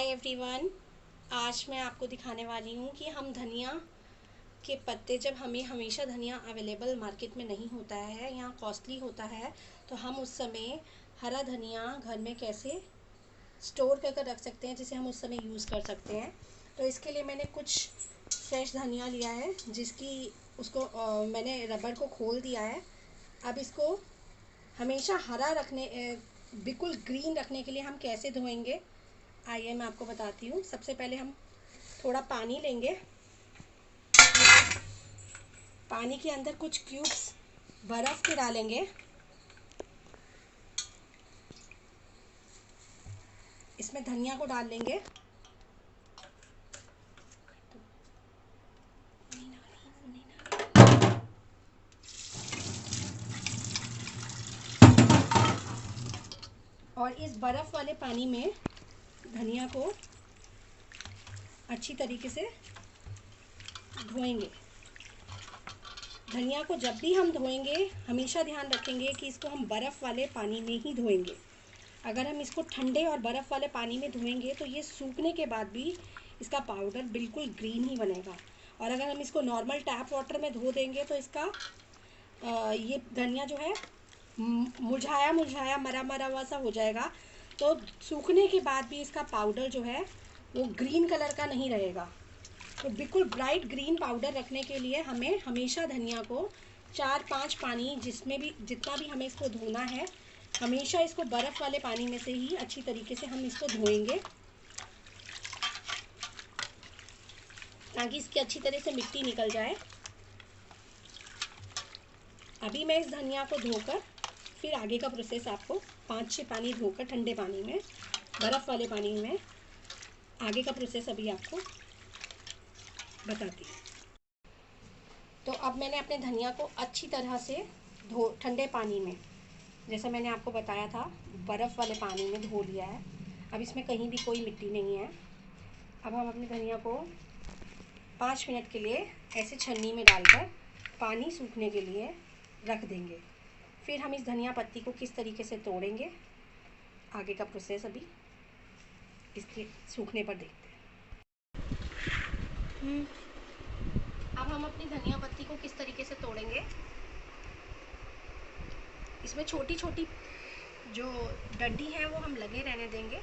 Hi everyone. आज मैं आपको दिखाने वाली हूँ कि हम धनिया के पत्ते, जब हमें हमेशा धनिया अवेलेबल मार्केट में नहीं होता है, यहाँ कॉस्टली होता है, तो हम उस समय हरा धनिया घर में कैसे स्टोर कर रख सकते हैं, जिसे हम उस समय यूज़ कर सकते हैं। तो इसके लिए मैंने कुछ फ्रेश धनिया लिया है, जिसकी उसको मैंने रबर को खोल दिया है। अब इसको हमेशा हरा रखने, बिल्कुल ग्रीन रखने के लिए हम कैसे धोएंगे, आइए मैं आपको बताती हूँ। सबसे पहले हम थोड़ा पानी लेंगे। पानी के अंदर कुछ क्यूब्स बर्फ़ के डालेंगे। इसमें धनिया को डाल लेंगे। और इस बर्फ़ वाले पानी में धनिया को अच्छी तरीके से धोएंगे। धनिया को जब भी हम धोएंगे, हमेशा ध्यान रखेंगे कि इसको हम बर्फ़ वाले पानी में ही धोएंगे। अगर हम इसको ठंडे और बर्फ़ वाले पानी में धोएंगे तो ये सूखने के बाद भी इसका पाउडर बिल्कुल ग्रीन ही बनेगा। और अगर हम इसको नॉर्मल टैप वाटर में धो देंगे तो इसका ये धनिया जो है मुरझाया मुरझाया मरा मरा हुआ सा हो जाएगा। तो सूखने के बाद भी इसका पाउडर जो है वो ग्रीन कलर का नहीं रहेगा। तो बिल्कुल ब्राइट ग्रीन पाउडर रखने के लिए हमें हमेशा धनिया को 4-5 पानी, जिसमें भी जितना भी हमें इसको धोना है, हमेशा इसको बर्फ़ वाले पानी में से ही अच्छी तरीके से हम इसको धोएंगे, ताकि इसकी अच्छी तरह से मिट्टी निकल जाए। अभी मैं इस धनिया को धोकर फिर आगे का प्रोसेस आपको 5-6 पानी धोकर ठंडे पानी में, बर्फ़ वाले पानी में, आगे का प्रोसेस अभी आपको बताती हूँ। तो अब मैंने अपने धनिया को अच्छी तरह से ठंडे पानी में, जैसा मैंने आपको बताया था, बर्फ़ वाले पानी में धो लिया है। अब इसमें कहीं भी कोई मिट्टी नहीं है। अब हम अपने धनिया को 5 मिनट के लिए ऐसे छन्नी में डालकर पानी सूखने के लिए रख देंगे। फिर हम इस धनिया पत्ती को किस तरीके से तोड़ेंगे, आगे का प्रोसेस अभी इसके सूखने पर देखते हैं। अब हम अपनी धनिया पत्ती को किस तरीके से तोड़ेंगे। इसमें छोटी छोटी जो डंडी है वो हम लगे रहने देंगे।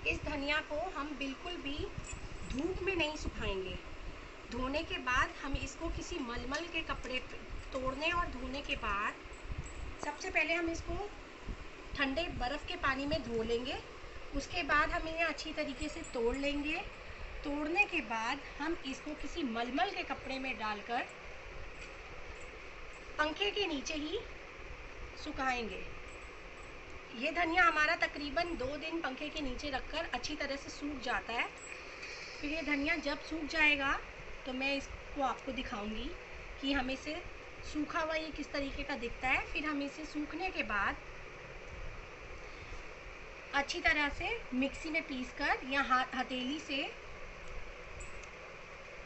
इस धनिया को हम बिल्कुल भी धूप में नहीं सुखाएंगे। धोने के बाद हम इसको किसी मलमल के कपड़े पे, तोड़ने और धोने के बाद सबसे पहले हम इसको ठंडे बर्फ़ के पानी में धो लेंगे। उसके बाद हम इन्हें अच्छी तरीके से तोड़ लेंगे। तोड़ने के बाद हम इसको किसी मलमल के कपड़े में डालकर पंखे के नीचे ही सुखाएंगे। ये धनिया हमारा तकरीबन 2 दिन पंखे के नीचे रखकर अच्छी तरह से सूख जाता है। फिर ये धनिया जब सूख जाएगा तो मैं इसको आपको दिखाऊंगी कि हमें इसे सूखा हुआ ये किस तरीके का दिखता है। फिर हम इसे सूखने के बाद अच्छी तरह से मिक्सी में पीसकर या हथेली से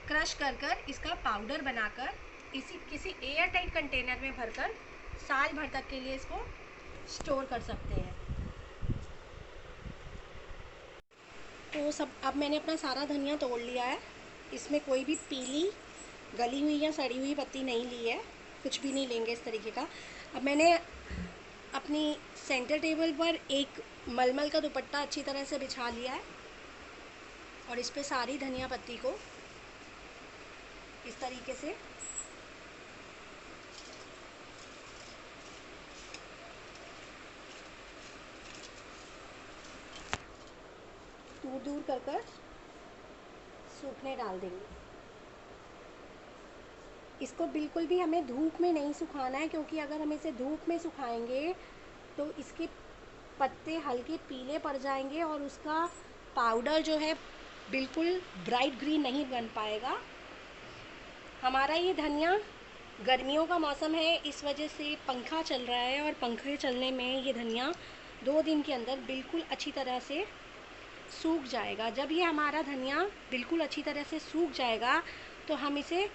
क्रश कर इसका पाउडर बनाकर इसी किसी एयर टाइट कंटेनर में भरकर साल भर तक के लिए इसको स्टोर कर सकते हैं। तो सब, अब मैंने अपना सारा धनिया तोड़ लिया है। इसमें कोई भी पीली गली हुई या सड़ी हुई पत्ती नहीं ली है, कुछ भी नहीं लेंगे इस तरीके का। अब मैंने अपनी सेंटर टेबल पर एक मलमल का दुपट्टा अच्छी तरह से बिछा लिया है और इस पे सारी धनिया पत्ती को इस तरीके से दूर दूर कर सूखने डाल देंगे। इसको बिल्कुल भी हमें धूप में नहीं सुखाना है, क्योंकि अगर हम इसे धूप में सुखाएंगे तो इसके पत्ते हल्के पीले पड़ जाएंगे और उसका पाउडर जो है बिल्कुल ब्राइट ग्रीन नहीं बन पाएगा। हमारा ये धनिया, गर्मियों का मौसम है, इस वजह से पंखा चल रहा है और पंखे चलने में ये धनिया 2 दिन के अंदर बिल्कुल अच्छी तरह से सूख जाएगा। जब ये हमारा धनिया बिल्कुल अच्छी तरह से सूख जाएगा तो हम इसे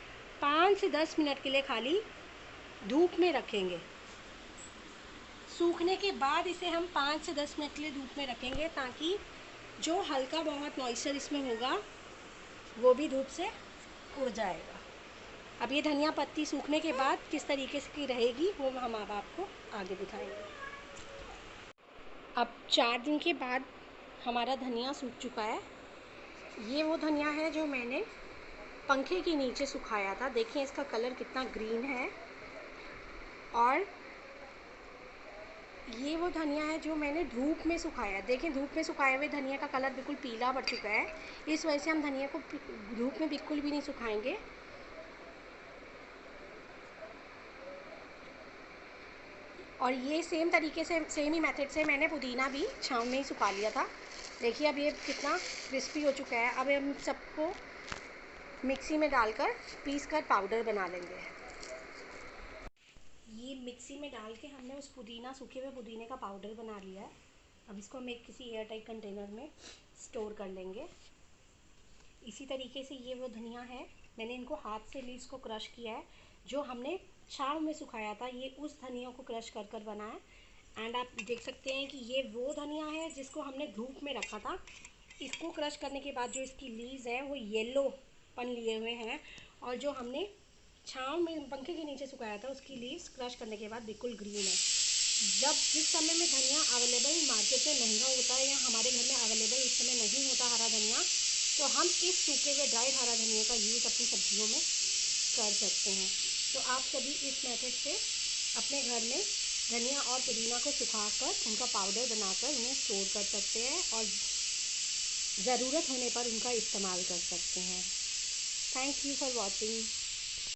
5 से 10 मिनट के लिए खाली धूप में रखेंगे। सूखने के बाद इसे हम 5 से 10 मिनट के लिए धूप में रखेंगे, ताकि जो हल्का बहुत मॉइस्चर इसमें होगा वो भी धूप से उड़ जाएगा। अब ये धनिया पत्ती सूखने के बाद किस तरीके से की रहेगी वो हम अब आपको आगे दिखाएंगे। अब 4 दिन के बाद हमारा धनिया सूख चुका है। ये वो धनिया है जो मैंने पंखे के नीचे सुखाया था। देखिए इसका कलर कितना ग्रीन है। और ये वो धनिया है जो मैंने धूप में सुखाया। देखिए धूप में सुखाए हुए धनिया का कलर बिल्कुल पीला पड़ चुका है। इस वजह से हम धनिया को धूप में बिल्कुल भी नहीं सुखाएंगे। और ये सेम तरीके से, सेम ही मेथड से मैंने पुदीना भी छाँव में ही सुखा लिया था। देखिए अब ये कितना क्रिस्पी हो चुका है। अब हम सबको मिक्सी में डालकर पीस कर पाउडर बना लेंगे। ये मिक्सी में डाल के हमने उस पुदीना, सूखे हुए पुदीने का पाउडर बना लिया है। अब इसको हम एक किसी एयर टाइट कंटेनर में स्टोर कर लेंगे। इसी तरीके से ये वो धनिया है, मैंने इनको हाथ से लीव्स को क्रश किया है। जो हमने छाँव में सुखाया था ये उस धनिया को क्रश कर कर बना है। एंड आप देख सकते हैं कि ये वो धनिया है जिसको हमने धूप में रखा था। इसको क्रश करने के बाद जो इसकी लीव्स हैं वो येलोपन लिए हुए हैं, और जो हमने छाँव में पंखे के नीचे सुखाया था उसकी लीव्स क्रश करने के बाद बिल्कुल ग्रीन है। जिस समय में धनिया अवेलेबल मार्केट में महंगा होता है या हमारे घर में अवेलेबल उस समय नहीं होता हरा धनिया, तो हम इस सूखे हुए ड्राइड हरा धनिया का यूज़ अपनी सब्जियों में कर सकते हैं। तो आप सभी इस मेथड से अपने घर में धनिया और पुदीना को सुखाकर उनका पाउडर बनाकर उन्हें स्टोर कर सकते हैं और ज़रूरत होने पर उनका इस्तेमाल कर सकते हैं। Thank you for watching.